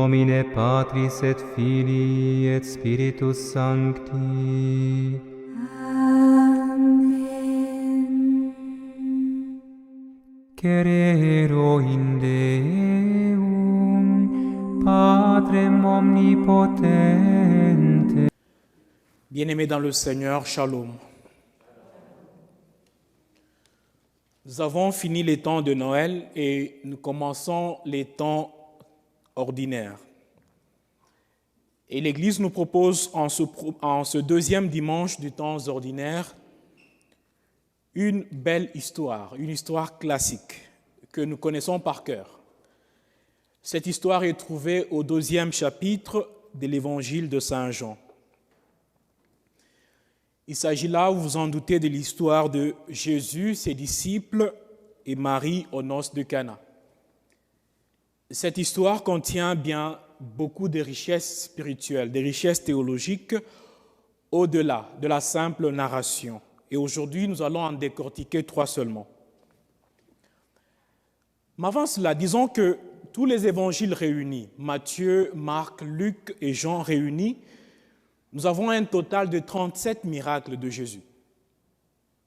nomine Patris et Filii et Spiritus Sancti. Amen. Crero in Deum, Patrem omnipotente. Bien-aimés dans le Seigneur, Shalom. Nous avons fini les temps de Noël et nous commençons les temps ordinaires. Et l'Église nous propose en ce deuxième dimanche du temps ordinaire une belle histoire, une histoire classique que nous connaissons par cœur. Cette histoire est trouvée au 2e chapitre de l'Évangile de Saint Jean. Il s'agit là, vous vous en doutez, de l'histoire de Jésus, ses disciples et Marie aux noces de Cana. Cette histoire contient bien beaucoup de richesses spirituelles, des richesses théologiques au-delà de la simple narration. Et aujourd'hui, nous allons en décortiquer 3 seulement. Mais avant cela, disons que tous les évangiles réunis, Matthieu, Marc, Luc et Jean réunis, nous avons un total de 37 miracles de Jésus.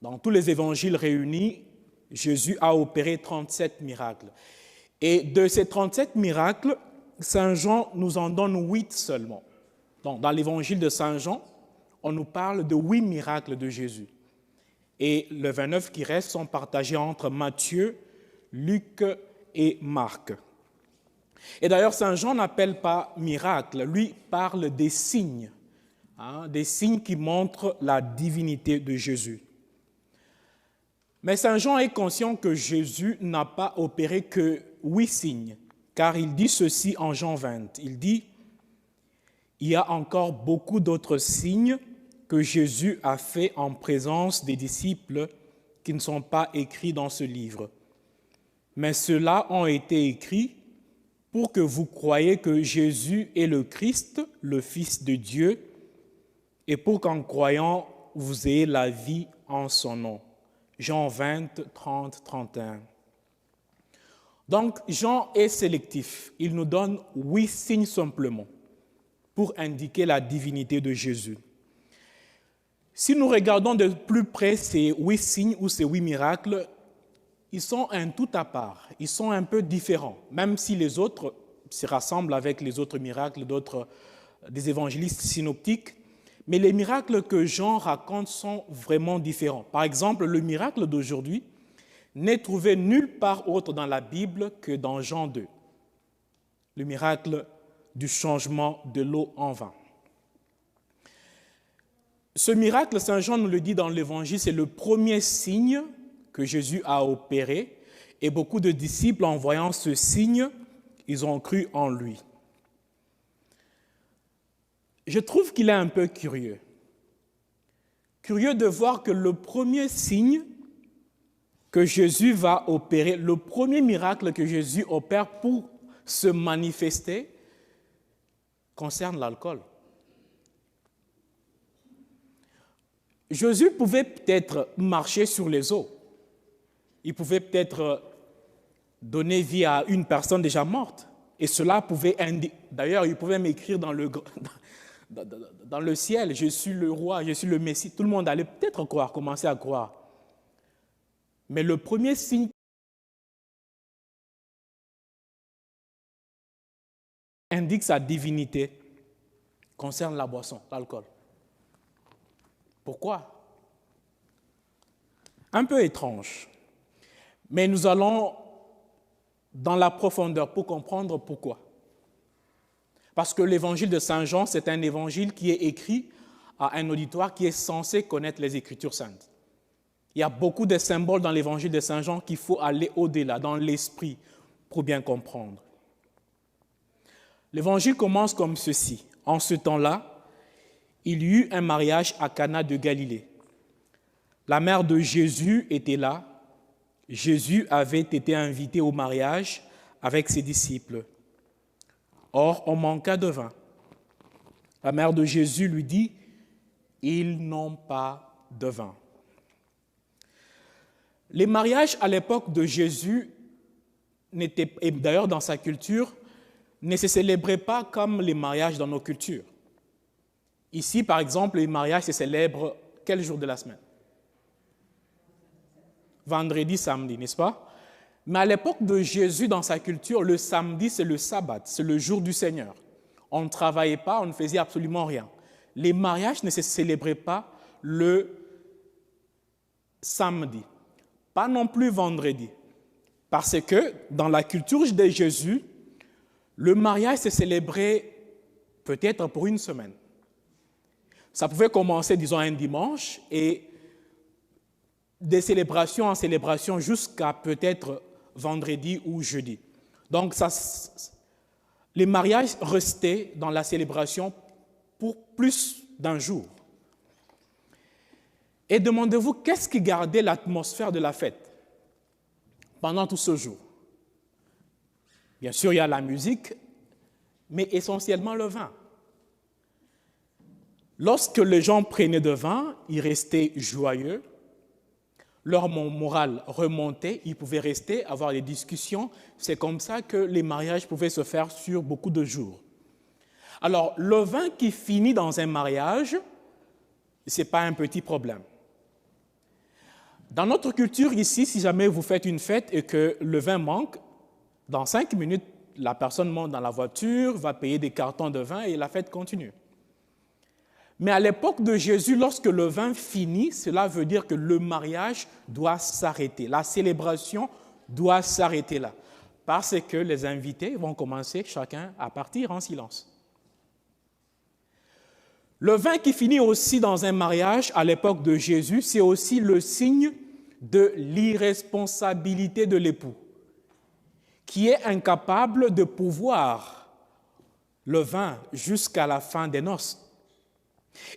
Dans tous les évangiles réunis, Jésus a opéré 37 miracles. Et de ces 37 miracles, Saint Jean nous en donne 8 seulement. Donc, dans l'évangile de Saint Jean, on nous parle de 8 miracles de Jésus. Et les 29 qui restent sont partagés entre Matthieu, Luc et Marc. Et d'ailleurs, Saint Jean n'appelle pas miracle, lui parle des signes. Des signes qui montrent la divinité de Jésus. Mais Saint Jean est conscient que Jésus n'a pas opéré que 8 signes, car il dit ceci en Jean 20. Il dit « Il y a encore beaucoup d'autres signes que Jésus a fait en présence des disciples qui ne sont pas écrits dans ce livre. Mais ceux-là ont été écrits pour que vous croyiez que Jésus est le Christ, le Fils de Dieu, et pour qu'en croyant, vous ayez la vie en son nom. » Jean 20, 30, 31. Donc, Jean est sélectif. Il nous donne 8 signes simplement pour indiquer la divinité de Jésus. Si nous regardons de plus près ces 8 signes ou ces 8 miracles, ils sont un tout à part. Ils sont un peu différents, même si les autres se rassemblent avec les autres miracles des évangélistes synoptiques. Mais les miracles que Jean raconte sont vraiment différents. Par exemple, le miracle d'aujourd'hui n'est trouvé nulle part autre dans la Bible que dans Jean 2. Le miracle du changement de l'eau en vin. Ce miracle, Saint Jean nous le dit dans l'Évangile, c'est le premier signe que Jésus a opéré. Et beaucoup de disciples, en voyant ce signe, ils ont cru en lui. Je trouve qu'il est un peu curieux. Curieux de voir que le premier signe que Jésus va opérer, le premier miracle que Jésus opère pour se manifester, concerne l'alcool. Jésus pouvait peut-être marcher sur les eaux. Il pouvait peut-être donner vie à une personne déjà morte. Et cela pouvait d'ailleurs, il pouvait m'écrire dans le ciel, je suis le roi, je suis le Messie. Tout le monde allait peut-être croire, commencer à croire. Mais le premier signe indique sa divinité concerne la boisson, l'alcool. Pourquoi? Un peu étrange. Mais nous allons dans la profondeur pour comprendre pourquoi. Parce que l'évangile de Saint Jean, c'est un évangile qui est écrit à un auditoire qui est censé connaître les Écritures saintes. Il y a beaucoup de symboles dans l'évangile de Saint Jean qu'il faut aller au-delà, dans l'esprit, pour bien comprendre. L'évangile commence comme ceci. En ce temps-là, il y eut un mariage à Cana de Galilée. La mère de Jésus était là. Jésus avait été invité au mariage avec ses disciples. Or, on manqua de vin. La mère de Jésus lui dit, « Ils n'ont pas de vin. » Les mariages à l'époque de Jésus n'étaient, et d'ailleurs dans sa culture, ne se célébraient pas comme les mariages dans nos cultures. Ici, par exemple, les mariages se célèbrent quel jour de la semaine? Vendredi, samedi, n'est-ce pas? Mais à l'époque de Jésus, dans sa culture, le samedi, c'est le sabbat, c'est le jour du Seigneur. On ne travaillait pas, on ne faisait absolument rien. Les mariages ne se célébraient pas le samedi, pas non plus vendredi. Parce que dans la culture de Jésus, le mariage se célébrait peut-être pour une semaine. Ça pouvait commencer, disons, un dimanche et de célébration en célébration jusqu'à peut-être vendredi ou jeudi. Donc, les mariages restaient dans la célébration pour plus d'un jour. Et demandez-vous, qu'est-ce qui gardait l'atmosphère de la fête pendant tout ce jour? Bien sûr, il y a la musique, mais essentiellement le vin. Lorsque les gens prenaient de vin, ils restaient joyeux, leur moral remontait, ils pouvaient rester, avoir des discussions. C'est comme ça que les mariages pouvaient se faire sur beaucoup de jours. Alors, le vin qui finit dans un mariage, ce n'est pas un petit problème. Dans notre culture ici, si jamais vous faites une fête et que le vin manque, dans 5 minutes, la personne monte dans la voiture, va payer des cartons de vin et la fête continue. Mais à l'époque de Jésus, lorsque le vin finit, cela veut dire que le mariage doit s'arrêter. La célébration doit s'arrêter là. Parce que les invités vont commencer chacun à partir en silence. Le vin qui finit aussi dans un mariage à l'époque de Jésus, c'est aussi le signe de l'irresponsabilité de l'époux, qui est incapable de pouvoir le vin jusqu'à la fin des noces.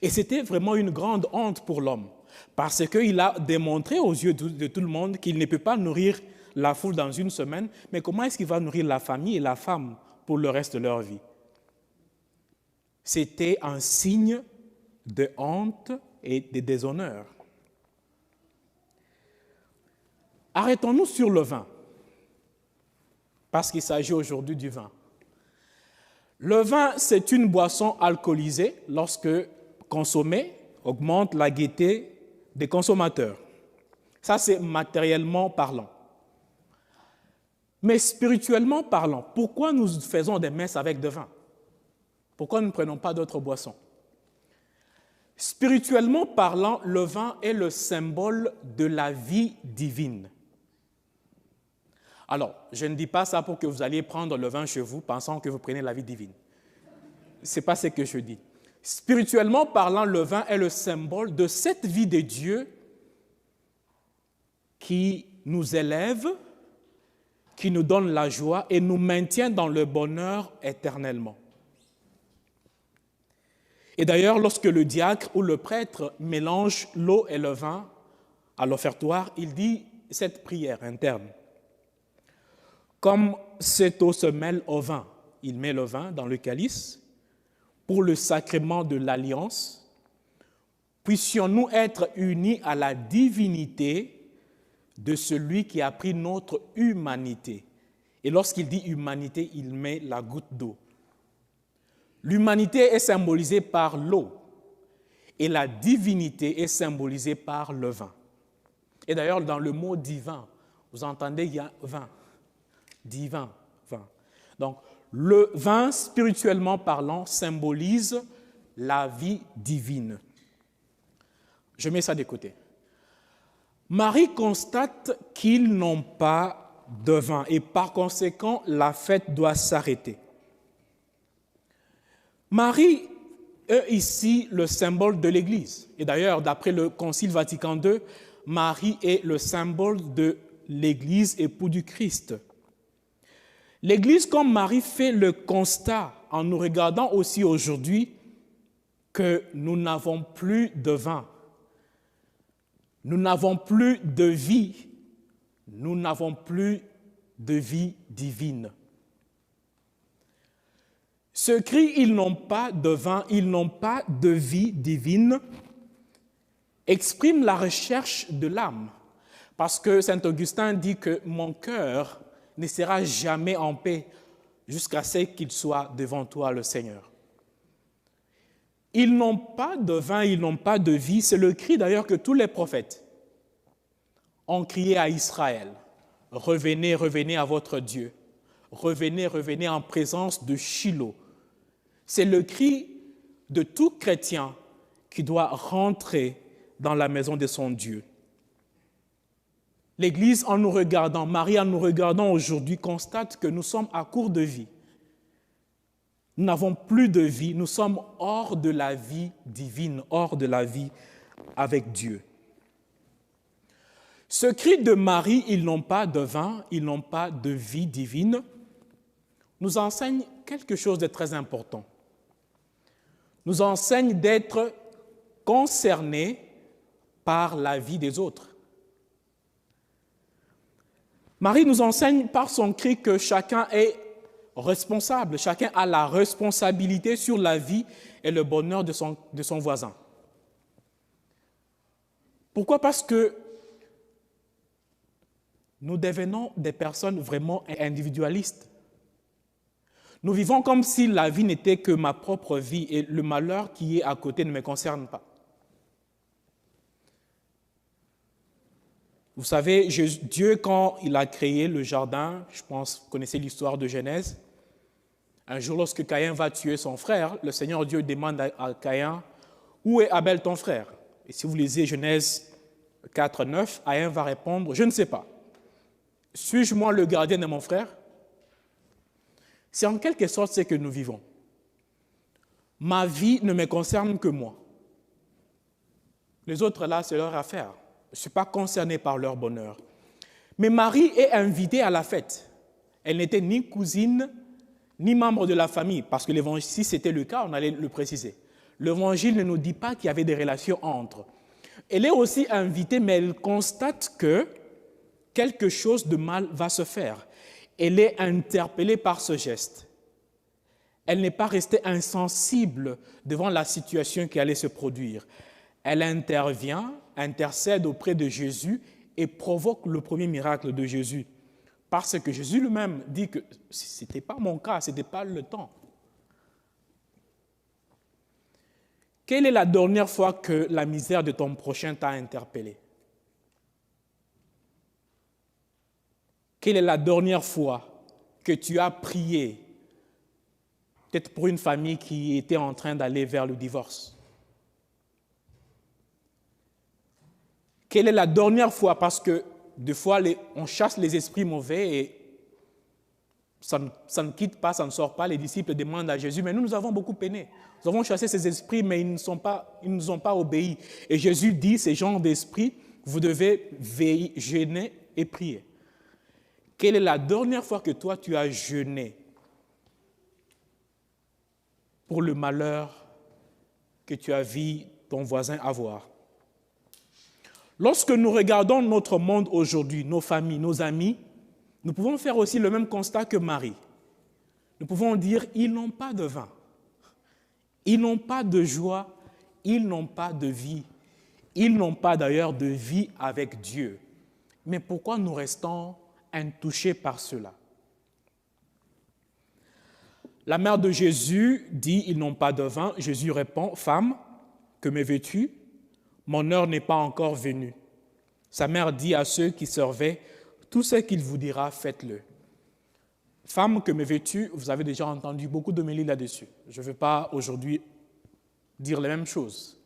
Et c'était vraiment une grande honte pour l'homme, parce qu'il a démontré aux yeux de tout le monde qu'il ne peut pas nourrir la foule dans une semaine, mais comment est-ce qu'il va nourrir la famille et la femme pour le reste de leur vie? C'était un signe de honte et de déshonneur. Arrêtons-nous sur le vin, parce qu'il s'agit aujourd'hui du vin. Le vin, c'est une boisson alcoolisée lorsque consommée augmente la gaieté des consommateurs. Ça, c'est matériellement parlant. Mais spirituellement parlant, pourquoi nous faisons des messes avec du vin? Pourquoi nous ne prenons pas d'autres boissons? Spirituellement parlant, le vin est le symbole de la vie divine. Alors, je ne dis pas ça pour que vous alliez prendre le vin chez vous pensant que vous prenez la vie divine. Ce n'est pas ce que je dis. Spirituellement parlant, le vin est le symbole de cette vie de Dieu qui nous élève, qui nous donne la joie et nous maintient dans le bonheur éternellement. Et d'ailleurs, lorsque le diacre ou le prêtre mélange l'eau et le vin à l'offertoire, il dit cette prière interne. Comme cette eau se mêle au vin, il met le vin dans le calice pour le sacrement de l'alliance. Puissions-nous être unis à la divinité de celui qui a pris notre humanité. Et lorsqu'il dit humanité, il met la goutte d'eau. L'humanité est symbolisée par l'eau et la divinité est symbolisée par le vin. Et d'ailleurs, dans le mot divin, vous entendez, il y a vin. Divin, vin. Donc, le vin, spirituellement parlant, symbolise la vie divine. Je mets ça de côté. Marie constate qu'ils n'ont pas de vin et par conséquent, la fête doit s'arrêter. Marie est ici le symbole de l'Église. Et d'ailleurs, d'après le Concile Vatican II, Marie est le symbole de l'Église, époux du Christ. L'Église, comme Marie, fait le constat, en nous regardant aussi aujourd'hui, que nous n'avons plus de vin, nous n'avons plus de vie, nous n'avons plus de vie divine. Ce cri « ils n'ont pas de vin, ils n'ont pas de vie divine » exprime la recherche de l'âme. Parce que Saint Augustin dit que « mon cœur ne sera jamais en paix jusqu'à ce qu'il soit devant toi, le Seigneur. Ils n'ont pas de vin, ils n'ont pas de vie. C'est le cri d'ailleurs que tous les prophètes ont crié à Israël. Revenez, revenez à votre Dieu. Revenez, revenez en présence de Shiloh. C'est le cri de tout chrétien qui doit rentrer dans la maison de son Dieu. L'Église, en nous regardant, Marie, en nous regardant aujourd'hui, constate que nous sommes à court de vie. Nous n'avons plus de vie, nous sommes hors de la vie divine, hors de la vie avec Dieu. Ce cri de Marie, ils n'ont pas de vin, ils n'ont pas de vie divine, nous enseigne quelque chose de très important. Nous enseigne d'être concernés par la vie des autres. Marie nous enseigne par son cri que chacun est responsable, chacun a la responsabilité sur la vie et le bonheur de son voisin. Pourquoi? Parce que nous devenons des personnes vraiment individualistes. Nous vivons comme si la vie n'était que ma propre vie et le malheur qui est à côté ne me concerne pas. Vous savez, Dieu, quand il a créé le jardin, je pense que vous connaissez l'histoire de Genèse, un jour lorsque Caïn va tuer son frère, le Seigneur Dieu demande à Caïn, « Où est Abel ton frère ?» Et si vous lisez Genèse 4, 9, Caïn va répondre, « Je ne sais pas. Suis-je moi le gardien de mon frère ?» C'est en quelque sorte ce que nous vivons. Ma vie ne me concerne que moi. Les autres là, c'est leur affaire. Je ne suis pas concerné par leur bonheur. Mais Marie est invitée à la fête. Elle n'était ni cousine, ni membre de la famille, parce que l'évangile, si c'était le cas, on allait le préciser. L'évangile ne nous dit pas qu'il y avait des relations entre. Elle est aussi invitée, mais elle constate que quelque chose de mal va se faire. Elle est interpellée par ce geste. Elle n'est pas restée insensible devant la situation qui allait se produire. Elle intervient, intercède auprès de Jésus et provoque le premier miracle de Jésus. Parce que Jésus lui-même dit que ce n'était pas mon cas, ce n'était pas le temps. Quelle est la dernière fois que la misère de ton prochain t'a interpellé? Quelle est la dernière fois que tu as prié, peut-être pour une famille qui était en train d'aller vers le divorce? Quelle est la dernière fois, parce que des fois on chasse les esprits mauvais et ça ne quitte pas, ça ne sort pas, les disciples demandent à Jésus, mais nous avons beaucoup peiné. Nous avons chassé ces esprits, mais ils ne nous ont pas obéi. Et Jésus dit, ces genres d'esprits, vous devez veiller, jeûner et prier. Quelle est la dernière fois que toi, tu as jeûné pour le malheur que tu as vu ton voisin avoir? Lorsque nous regardons notre monde aujourd'hui, nos familles, nos amis, nous pouvons faire aussi le même constat que Marie. Nous pouvons dire, ils n'ont pas de vin, ils n'ont pas de joie, ils n'ont pas de vie, ils n'ont pas d'ailleurs de vie avec Dieu. Mais pourquoi nous restons intouchés par cela? La mère de Jésus dit, ils n'ont pas de vin. Jésus répond, femme, que me veux-tu? Mon heure n'est pas encore venue. Sa mère dit à ceux qui servaient, tout ce qu'il vous dira, faites-le. Femme, que me veux-tu? Vous avez déjà entendu beaucoup d'homélies là-dessus. Je ne veux pas aujourd'hui dire les mêmes choses.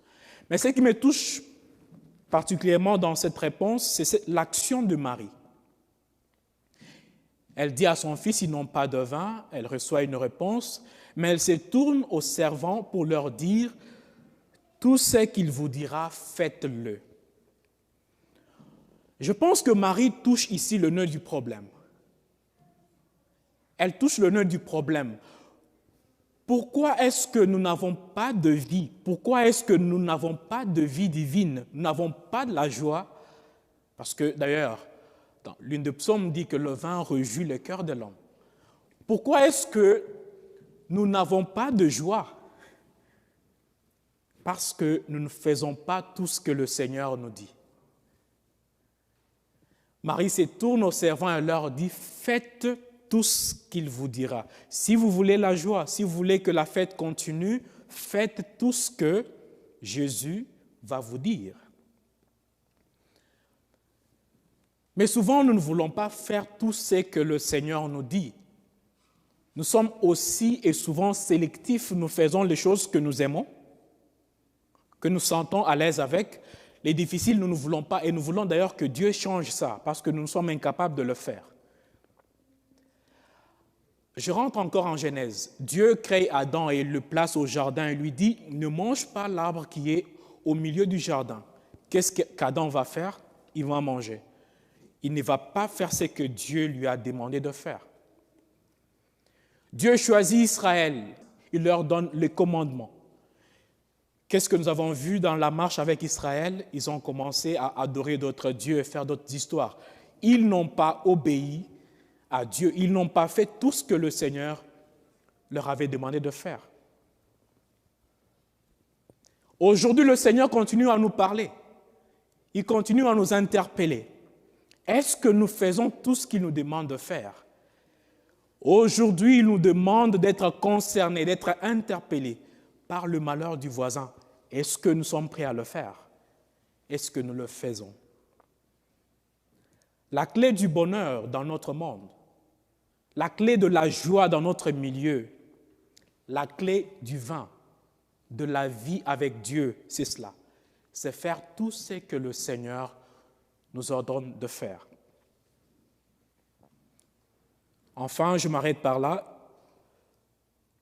Mais ce qui me touche particulièrement dans cette réponse, c'est l'action de Marie. Elle dit à son fils, ils n'ont pas de vin, elle reçoit une réponse, mais elle se tourne aux servants pour leur dire, tout ce qu'il vous dira, faites-le. Je pense que Marie touche ici le nœud du problème. Elle touche le nœud du problème. Pourquoi est-ce que nous n'avons pas de vie? Pourquoi est-ce que nous n'avons pas de vie divine? Nous n'avons pas de la joie? Parce que d'ailleurs, l'une des psaumes dit que le vin réjouit le cœur de l'homme. Pourquoi est-ce que nous n'avons pas de joie? Parce que nous ne faisons pas tout ce que le Seigneur nous dit. Marie se tourne aux servants et leur dit, faites tout ce qu'il vous dira. Si vous voulez la joie, si vous voulez que la fête continue, faites tout ce que Jésus va vous dire. Mais souvent, nous ne voulons pas faire tout ce que le Seigneur nous dit. Nous sommes aussi et souvent sélectifs, nous faisons les choses que nous aimons, que nous sentons à l'aise avec. Les difficiles, nous ne voulons pas, et nous voulons d'ailleurs que Dieu change ça, parce que nous sommes incapables de le faire. Je rentre encore en Genèse. Dieu crée Adam et le place au jardin et lui dit « Ne mange pas l'arbre qui est au milieu du jardin. » Qu'est-ce qu'Adam va faire? Il va manger. Il ne va pas faire ce que Dieu lui a demandé de faire. Dieu choisit Israël. Il leur donne les commandements. Qu'est-ce que nous avons vu dans la marche avec Israël? Ils ont commencé à adorer d'autres dieux et faire d'autres histoires. Ils n'ont pas obéi à Dieu. Ils n'ont pas fait tout ce que le Seigneur leur avait demandé de faire. Aujourd'hui, le Seigneur continue à nous parler. Il continue à nous interpeller. Est-ce que nous faisons tout ce qu'il nous demande de faire? Aujourd'hui, il nous demande d'être concernés, d'être interpellés par le malheur du voisin. Est-ce que nous sommes prêts à le faire? Est-ce que nous le faisons? La clé du bonheur dans notre monde, la clé de la joie dans notre milieu, la clé du vin, de la vie avec Dieu, c'est cela. C'est faire tout ce que le Seigneur nous ordonne de faire. Enfin, je m'arrête par là.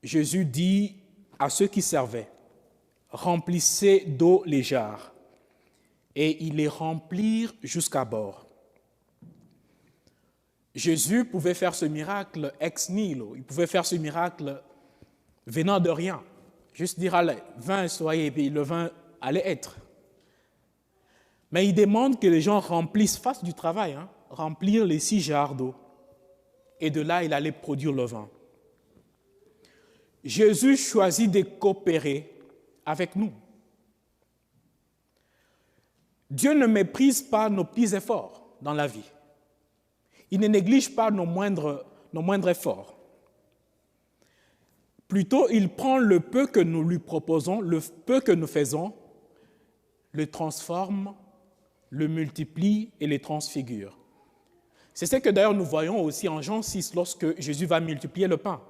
Jésus dit à ceux qui servaient, « Remplissez d'eau les jarres. » Et ils les remplirent jusqu'à bord. Jésus pouvait faire ce miracle ex nihilo. Il pouvait faire ce miracle venant de rien. Juste dire, allez, vin, soyez, et puis le vin allait être. Mais il demande que les gens fassent du travail, remplir les 6 jarres d'eau. Et de là, il allait produire le vin. Jésus choisit de coopérer avec nous. Dieu ne méprise pas nos petits efforts dans la vie. Il ne néglige pas nos moindres efforts. Plutôt, il prend le peu que nous lui proposons, le peu que nous faisons, le transforme, le multiplie et le transfigure. C'est ce que d'ailleurs nous voyons aussi en Jean 6, lorsque Jésus va multiplier le pain.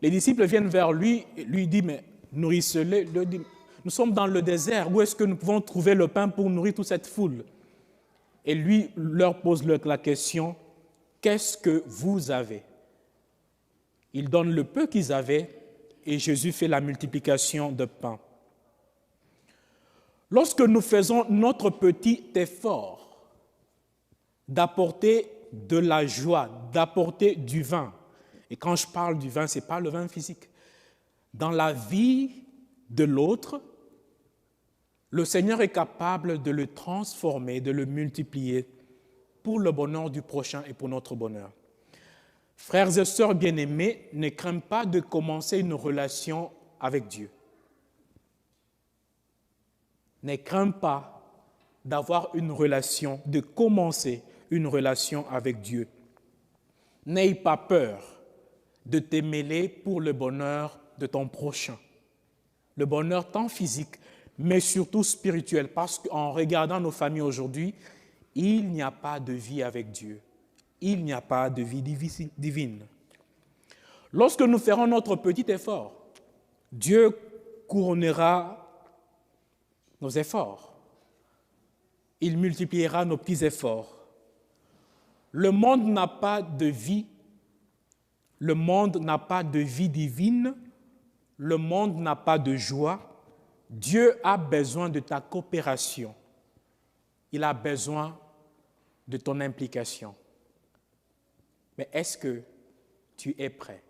Les disciples viennent vers lui disent, mais nourrissez-les. Nous sommes dans le désert, où est-ce que nous pouvons trouver le pain pour nourrir toute cette foule? Et lui leur pose la question, qu'est-ce que vous avez? Ils donnent le peu qu'ils avaient et Jésus fait la multiplication de pain. Lorsque nous faisons notre petit effort d'apporter de la joie, d'apporter du vin, et quand je parle du vin, ce n'est pas le vin physique, dans la vie de l'autre, le Seigneur est capable de le transformer, de le multiplier pour le bonheur du prochain et pour notre bonheur. Frères et sœurs bien-aimés, ne craignez pas de commencer une relation avec Dieu. Ne craignez pas d'avoir une relation, de commencer une relation avec Dieu. N'aie pas peur de te mêler pour le bonheur de ton prochain. Le bonheur tant physique, mais surtout spirituel, parce qu'en regardant nos familles aujourd'hui, il n'y a pas de vie avec Dieu. Il n'y a pas de vie divine. Lorsque nous ferons notre petit effort, Dieu couronnera nos efforts. Il multipliera nos petits efforts. Le monde n'a pas de vie. Le monde n'a pas de vie divine. Le monde n'a pas de joie. Dieu a besoin de ta coopération. Il a besoin de ton implication. Mais est-ce que tu es prêt?